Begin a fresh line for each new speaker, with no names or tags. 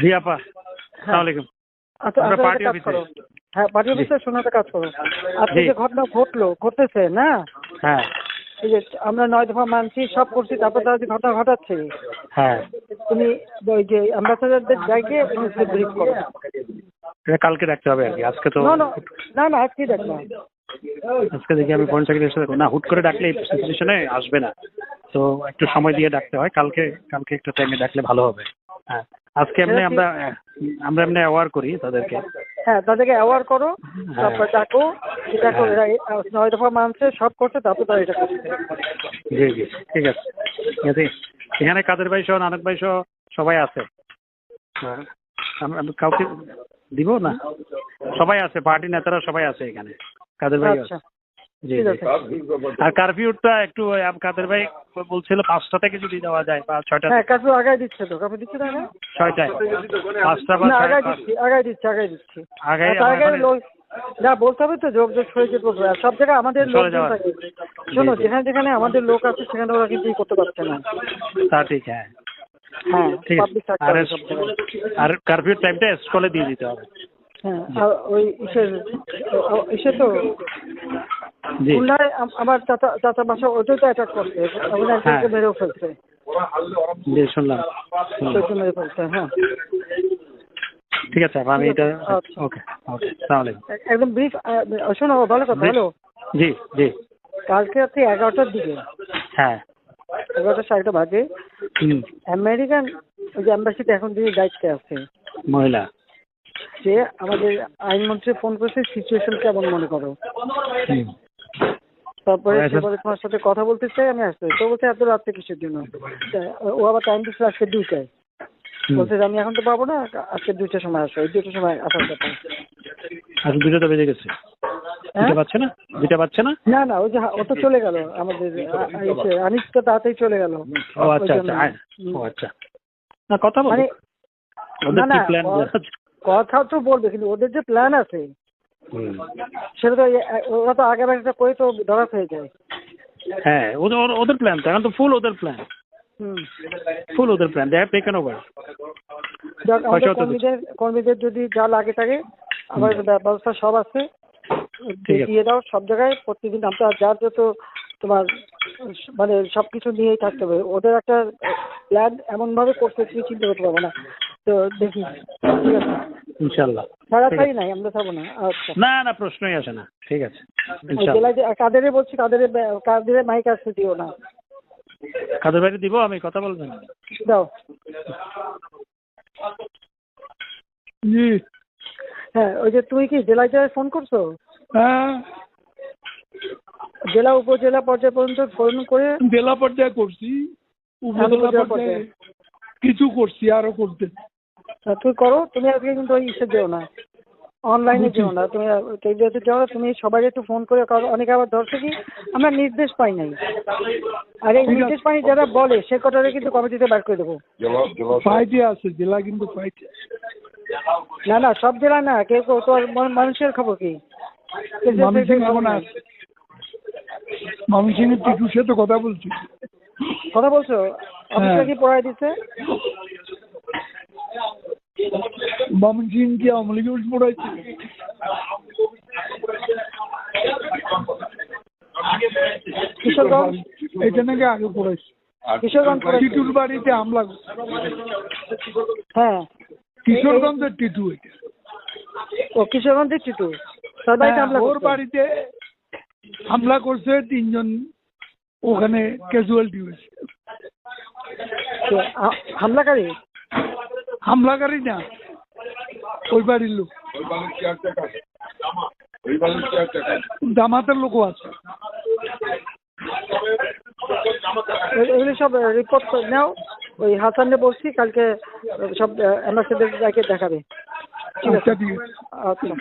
জি আপা, আসসালামু আলাইকুম।
আচ্ছা
আমরা
আচ্ছা,
পার্টি
একটা কাজ
অফিসে।
করো। হ্যাঁ, পার্টি
জি
অফিসে শোনাতে কাজ করো। আজকে
জি
যে ঘটনা ঘটতেছে না,
হ্যাঁ
এই যে আমরা 9 দফা মানছি, সব করছি, তারপর তারা যে ঘটনা ঘটাচ্ছে,
হ্যাঁ,
তুমি ওই যে অ্যাম্বাসাডারদের যাইকে তুমি ব্রিফ করো।
এটা কালকে রাখতে হবে আর কি, আজকে তো
না না না না, আজকে দেখ না।
আজকে দেখি আমি ফরেন সেক্রেটারির সাথে না, হুট করে ডাকলে এই সিচুয়েশনে আসবে না, তো একটু সময় দিয়ে ডাকতে হয়। কালকে কালকে একটু টাইমে ডাকলে ভালো হবে। হ্যাঁ, আজকে এমনি আমরা আমরা এমনি অ্যাওয়ার করি তাদেরকে।
হ্যাঁ, তাদেরকে অ্যাওয়ার করো,
হ্যাঁ
তারপর ডাকো, এটা করো, এরা 9 দফা মানছে, সব করছে, তারপর তারা এটা করছে।
জি জি, ঠিক আছে। এখানে কাদের ভাই সহ, নানক ভাই সহ সবাই আছে। হ্যাঁ, আমি কাউকে দিব না, সবাই আছে, পার্টি নেতারা সবাই আছে এখানে, কাদের ভাই আছে।
আচ্ছা,
জি
ঠিক
জি।
আছে।
আর কারফিউটা একটু কাদের ভাই বলছিল 5টা থেকে যদি দেওয়া যায়, বা 6টা
হ্যাঁ,
থেকে।
কাজু আগায় দিচ্ছে তো, কাপড় দিচ্ছে না?
6টায়, 5টা বা
না, আগায়
5:30।
দিচ্ছি, আগায় দিচ্ছি, আগায় দিচ্ছি।
আগে
তার আগে
এখন
না, বলতে হবে তো, যোগ সরে যেতে হবে। আর সব জায়গায় আমাদের
চলে
লোকজন
যাওয়ার।
থাকে।
জি
শোনো,
জি,
যেখানে যেখানে আমাদের লোক আছে, সেখানে ওরা কিন্তু করতে পারছে না।
তা ঠিক। হ্যাঁ
হ্যাঁ,
ঠিক আছে।
পাবলিক থাকতে
আর
হবে সব জায়গায়।
আর কারফিউ টাইমটা স্কুলে দিয়ে দিতে হবে।
হ্যাঁ, আর ওই ইসে তো
জি
খুলনায় আমার চাচা বাসা, ওটাই তো অ্যাটাক করছে, ওখানে
হ্যাঁ
একজনকে মেরেও ফেলছে।
জি, শুনলাম।
ওইটা মেরে ফেলছে, হ্যাঁ।
ঠিক আছে আপা, আমি
ঠিক
এটা
আছে, আচ্ছা।
ওকে ওকে, আসসালামু আলাইকুম।
একদম ব্রিফ। শোনো, ভালো কথা, হ্যালো।
জি জি
কালকে রাত্রি 11টার দিকে,
হ্যাঁ
11:60 বাজে,
হুম,
আমেরিকান ওই যে অ্যাম্বাসিতে এখন যিনি দায়িত্বে আছে,
মহিলা।
সে আমাদের আইনমন্ত্রী ফোন করেছে, সিচুয়েশন কেমন মনে করো।
হুম,
তারপরে সে
আচ্ছা।
বলে তোমার সাথে কথা বলতে চাই, আমি আসতে। তো বলছে এত রাত্রে কিসের জন্য? ও আবার টাইম দিচ্ছে আজকে 2টায়।
হুম,
বলছে যে আমি এখন তো পাবো না, আজকে 2টার সময় আসো, এই 2টার সময় আসার কথা।
আজ 2টা তো বেজে গেছে।
হ্যাঁ,
2টা বাজছে না? 2টা বাজছে না?
না না, ওই যে ও তো চলে গেল, আমাদের আনিস তো তাড়াতাড়ি চলে গেল।
ও
ওই
আচ্ছা
জন্য।
আচ্ছা, ও আচ্ছা, না কথা বলো,
মানে
ওদের
না
কি
না,
প্ল্যান?
কথা তো বলবে, কিন্তু ওদের যে প্ল্যান আছে
হুম,
সেটা তো ওরা তো আগে একটা করে তো ধরা হয়ে যায়।
হ্যাঁ ওদের ওদের প্ল্যান তো এখন তো ফুল ওদের প্ল্যান,
হুম।
ফুল ওদের plan, they have taken over.
যাক, আমাদের
পয়সাও তো দিচ্ছে।
কর্মীদের যদি যা লাগে থাকে, আমার ব্যবস্থা সব আছে,
ঠিক আছে।
দিয়ে দাও সব জায়গায়। প্রতিদিন আমরা যার যত তোমার মানে সবকিছু নিয়েই থাকতে হবে। ওদের একটা প্ল্যান এমন ভাবে করতে, তুমি চিন্তা করতে পারবো না। তো দেখি, ঠিক আছে।
ইনশাল্লাহ।
তাড়াতাড়ি নাই, আমরা থাকবো না। আচ্ছা,
না না, প্রশ্নই আসে না। ঠিক আছে,
ওই
ইনশাল্লাহ।
জেলায় যে কাদেরে বলছি, কাদেরে মাইক আসতে দিও না।
কাদের বাড়ি দিব, আমি কথা বলবেন?
দাও।
জি
হ্যাঁ, ওই যে তুমি কি জেলায় ফোন করছো?
হ্যাঁ,
জেলা উপজেলা পর্যায় পর্যন্ত ফোন করে?
জেলা পর্যায়ে করছি, উপজেলা পর্যায়ে কিছু করছি, আরো করতে।
তুমি করো। তুমি আজকে কিন্তু ওই ইসে যেও না, অনলাইনে যেও না, তুমি টেলিভিশনে যেও না। তুমি সবাই একটু ফোন করে, অনেকে আবার ধরছে কি, আমরা নির্দেশ পাই নাই। আর এই নির্দেশ পাই যারা বলে, সে কটারে কিন্তু কমিটিতে বার করে দেবো।
ফাইটে আছে জেলা, কিন্তু ফাইটে।
না না, সব জেলা না, কেউ কেউ তো মানুষের খবর কি,
ময়মনসিংহ টিটুর সাথে কথা বলছি।
কথা বলছো? অফিসটা কি পড়াই দিচ্ছে?
ময়মনসিংহ কি আওয়ামী লীগের পড়াইছে?
কিশোরগঞ্জ,
এটা নাকি আগে পড়াইছে।
কিশোরগঞ্জ
টিটুর বাড়িতে হামলা।
হ্যাঁ,
কিশোরগঞ্জের টিটু এটা।
ও কিশোরগঞ্জের টিটু, তার বাড়িতে হামলা
ওর
করছে?
বাড়িতে হামলা করছে, 3জন ওখানে ক্যাজুয়ালিটি হয়েছে।
হামলাকারী?
হামলাকারী না, ওই বাড়ির লোক, জামাতের লোকও আছে।
এগুলি সব রিপোর্ট নাও। ওই হাসানকে বলছি কালকে সব অ্যাম্বাসেডারকে দেখাবে। ঠিক আছে,
ঠিক আছে।
আচ্ছা।